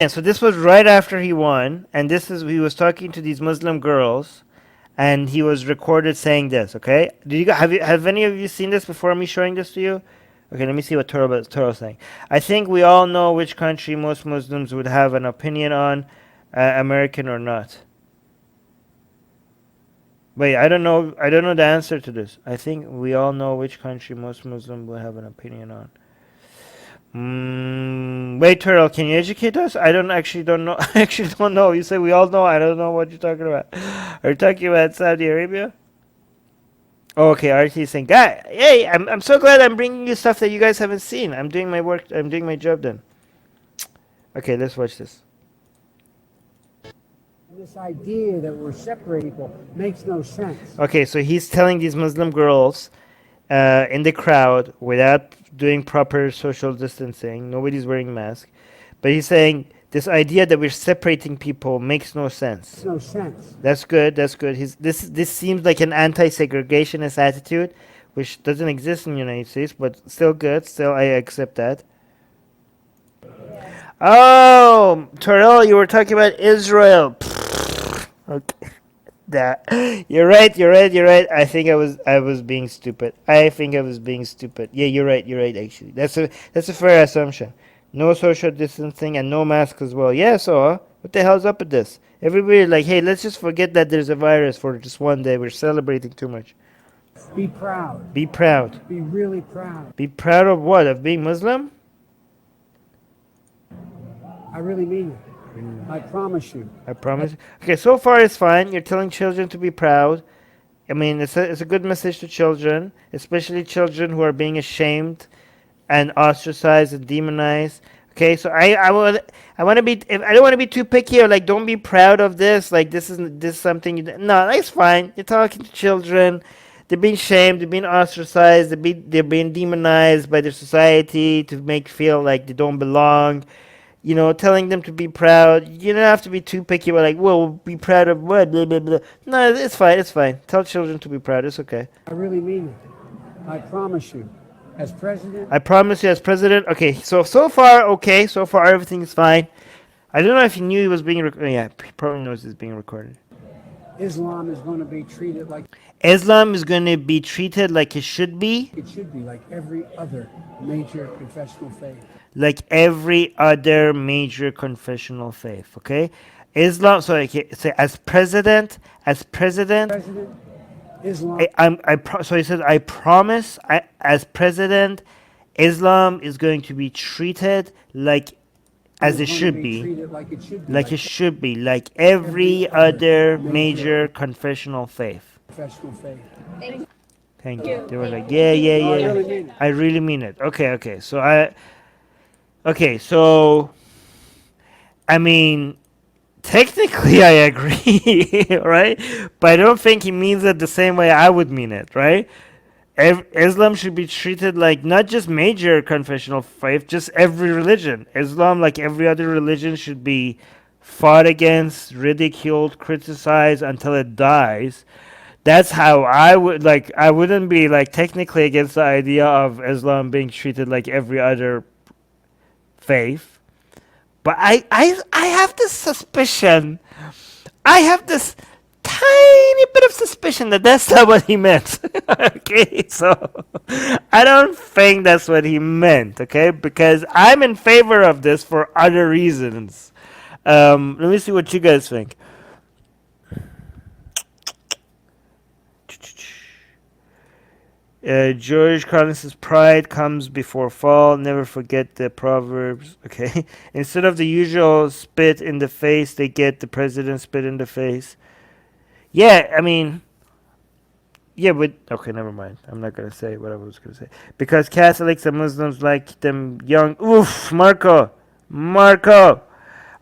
And so this was right after he won, and he was talking to these Muslim girls, and he was recorded saying this. Okay, have any of you seen this before me showing this to you? Okay, let me see what Toro's saying. I think we all know which country most Muslims would have an opinion on, American or not. Wait, I don't know. I don't know the answer to this. I think we all know which country most Muslims will have an opinion on. Wait, Turtle, can you educate us? I don't know. I actually don't know. You say we all know. I don't know what you're talking about. Are you talking about Saudi Arabia? Oh, okay, RT is saying, "Guy, hey, I'm so glad I'm bringing you stuff that you guys haven't seen. I'm doing my work. I'm doing my job then." Okay, let's watch this. This idea that we're separating people makes no sense. Okay, so he's telling these Muslim girls in the crowd without doing proper social distancing. Nobody's wearing masks, but he's saying this idea that we're separating people makes no sense. Makes no sense. That's good. That's good. This seems like an anti-segregationist attitude, which doesn't exist in the United States, but still good. Still, I accept that. Oh, Terrell, you were talking about Israel. Okay. That you're right. You're right. You're right. I was being stupid. I think I was being stupid. Yeah, you're right. You're right. Actually, that's a fair assumption. No social distancing and no mask as well. Yeah. So what the hell's up with this? Everybody like, hey, let's just forget that there's a virus for just one day. We're celebrating too much. Be proud. Be proud. Be really proud. Be proud of what? Of being Muslim? I really mean it. I promise you. I promise. Okay, so far it's fine. You're telling children to be proud. I mean, it's a good message to children, especially children who are being ashamed and ostracized and demonized. Okay, so I want to be if I don't want to be too picky or like don't be proud of this. Like this is something no, that's fine. You're talking to children. They're being shamed. They're being ostracized. They're being demonized by their society to make feel like they don't belong. Telling them to be proud. You don't have to be too picky about like, well, be proud of what, blah, blah, blah. No, it's fine, it's fine. Tell children to be proud, it's okay. I really mean it. I promise you. As president. I promise you as president. Okay, so far, okay. So far, everything is fine. I don't know if he knew he was being recorded. Yeah, he probably knows it's being recorded. Islam is going to be treated like. Islam is going to be treated like it should be. It should be like every other major confessional faith. Like every other major confessional faith, okay? Islam, so as president, President, Islam. so he says, I promise, as president, Islam is going to be treated like as it should be, Like it should be. like it should be, like every other major confessional faith. Professional faith. Thank you. They were like, yeah. I really mean it. Okay. So I mean, technically I agree, right? But I don't think he means it the same way I would mean it, right? Islam should be treated like not just major confessional faith, just every religion. Islam, like every other religion, should be fought against, ridiculed, criticized until it dies. That's how I would like. I wouldn't be like technically against the idea of Islam being treated like every other faith, but I have this suspicion. I have this tiny bit of suspicion that that's not what he meant. Okay, so I don't think that's what he meant. Okay, because I'm in favor of this for other reasons. Let me see what you guys think. George Carlin says, pride comes before fall. Never forget the Proverbs. Okay. Instead of the usual spit in the face, they get the president spit in the face. Yeah, I mean, yeah, but okay, never mind. I'm not going to say what I was going to say. Because Catholics and Muslims like them young. Oof, Marco.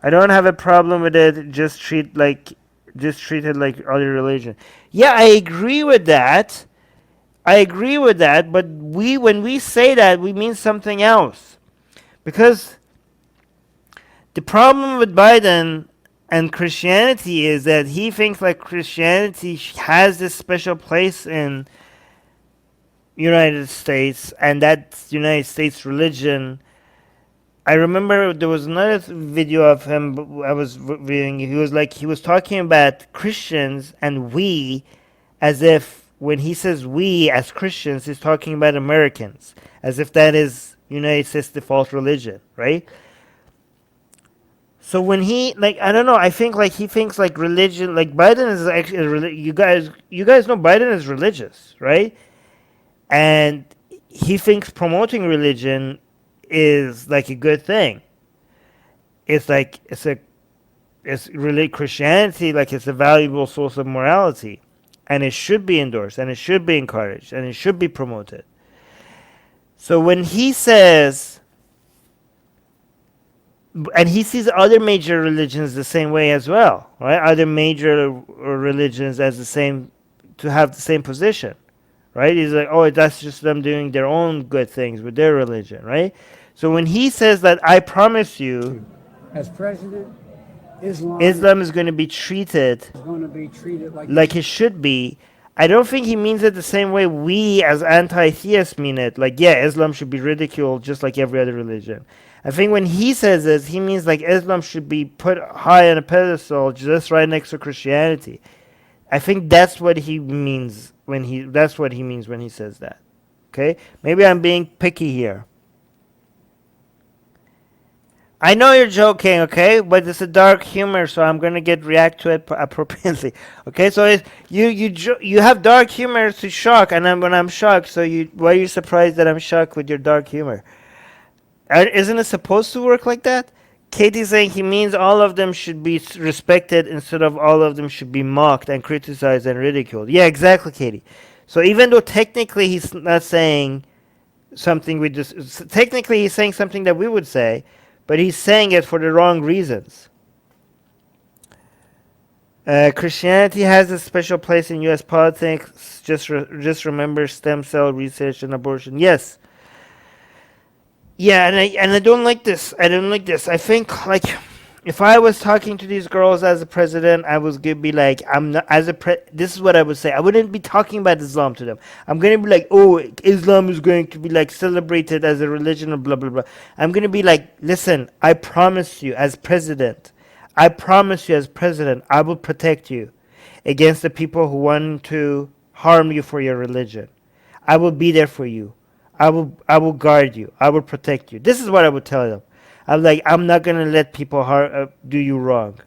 I don't have a problem with it. Just treat it like other religion. Yeah, I agree with that. But when we say that, we mean something else. Because the problem with Biden and Christianity is that he thinks like Christianity has this special place in United States, and that United States religion I remember there was another video of him I was viewing. He was talking about Christians and we, as if when he says we as Christians, he's talking about Americans, as if that is United States default religion, right? So when he I don't know, I think he thinks religion, Biden is actually you guys know Biden is religious, right? And he thinks promoting religion is a good thing. It's it's really Christianity, it's a valuable source of morality, and it should be endorsed, and it should be encouraged, and it should be promoted. So when he says, and he sees other major religions the same way as well, right? Other major religions as to have the same position, right? He's like, oh, that's just them doing their own good things with their religion, right? So when he says that, I promise you, as president, Islam is going to be treated is going to be treated like it should be, I don't think he means it the same way we as anti-theists mean it. Yeah, Islam should be ridiculed just like every other religion. I think when he says this, he means Islam should be put high on a pedestal, just right next to Christianity. I think that's what he means when he says that. Okay? Maybe I'm being picky here. I know you're joking, okay? But it's a dark humor, so I'm gonna react to it appropriately. Okay, so you have dark humor to shock, and when I'm shocked, so why are you surprised that I'm shocked with your dark humor? Isn't it supposed to work like that? Katie's saying he means all of them should be respected instead of all of them should be mocked and criticized and ridiculed. Yeah, exactly, Katie. So even though technically he's not saying something technically he's saying something that we would say, but he's saying it for the wrong reasons. Christianity has a special place in U.S. politics. Just remember stem cell research and abortion. Yes. Yeah, and I don't like this. I don't like this. I think if I was talking to these girls as a president, I was gonna be I'm not this is what I would say. I wouldn't be talking about Islam to them. I'm gonna be oh, Islam is going to be celebrated as a religion or blah blah blah. I'm gonna be listen, I promise you as president, I will protect you against the people who want to harm you for your religion. I will be there for you. I will guard you. I will protect you. This is what I would tell them. I'm not gonna let people do you wrong.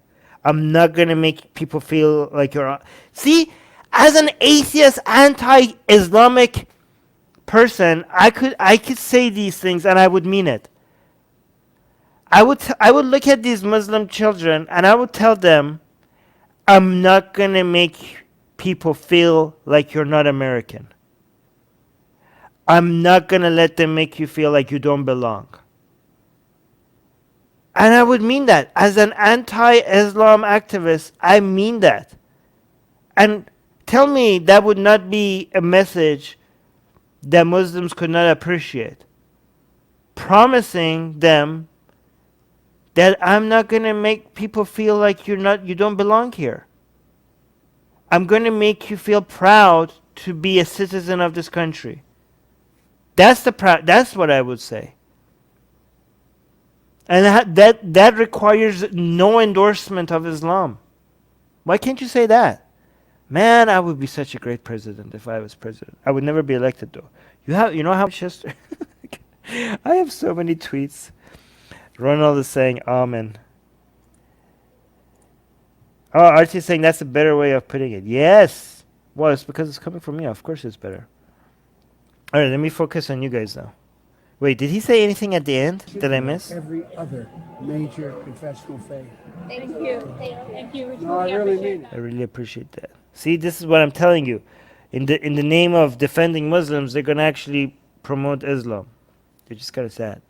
I'm not gonna make people feel like you're. See, as an atheist, anti-Islamic person, I could say these things and I would mean it. I would look at these Muslim children and I would tell them, I'm not gonna make people feel like you're not American. I'm not gonna let them make you feel like you don't belong. And I would mean that. As an anti-Islam activist, I mean that. And tell me that would not be a message that Muslims could not appreciate. Promising them that I'm not going to make people feel like you don't belong here. I'm going to make you feel proud to be a citizen of this country. That's what I would say. And that requires no endorsement of Islam. Why can't you say that? Man, I would be such a great president if I was president. I would never be elected though. You know how much history? I have so many tweets. Ronald is saying Armin. Oh, Archie is saying that's a better way of putting it. Yes. Well, it's because it's coming from me. Of course it's better. Alright, let me focus on you guys now. Wait, did he say anything at the end that I missed? Every other major confessional faith. Thank you. Thank you. No, I really mean it. I really appreciate that. See, this is what I'm telling you. In the name of defending Muslims, they're gonna actually promote Islam. They're just kind of sad.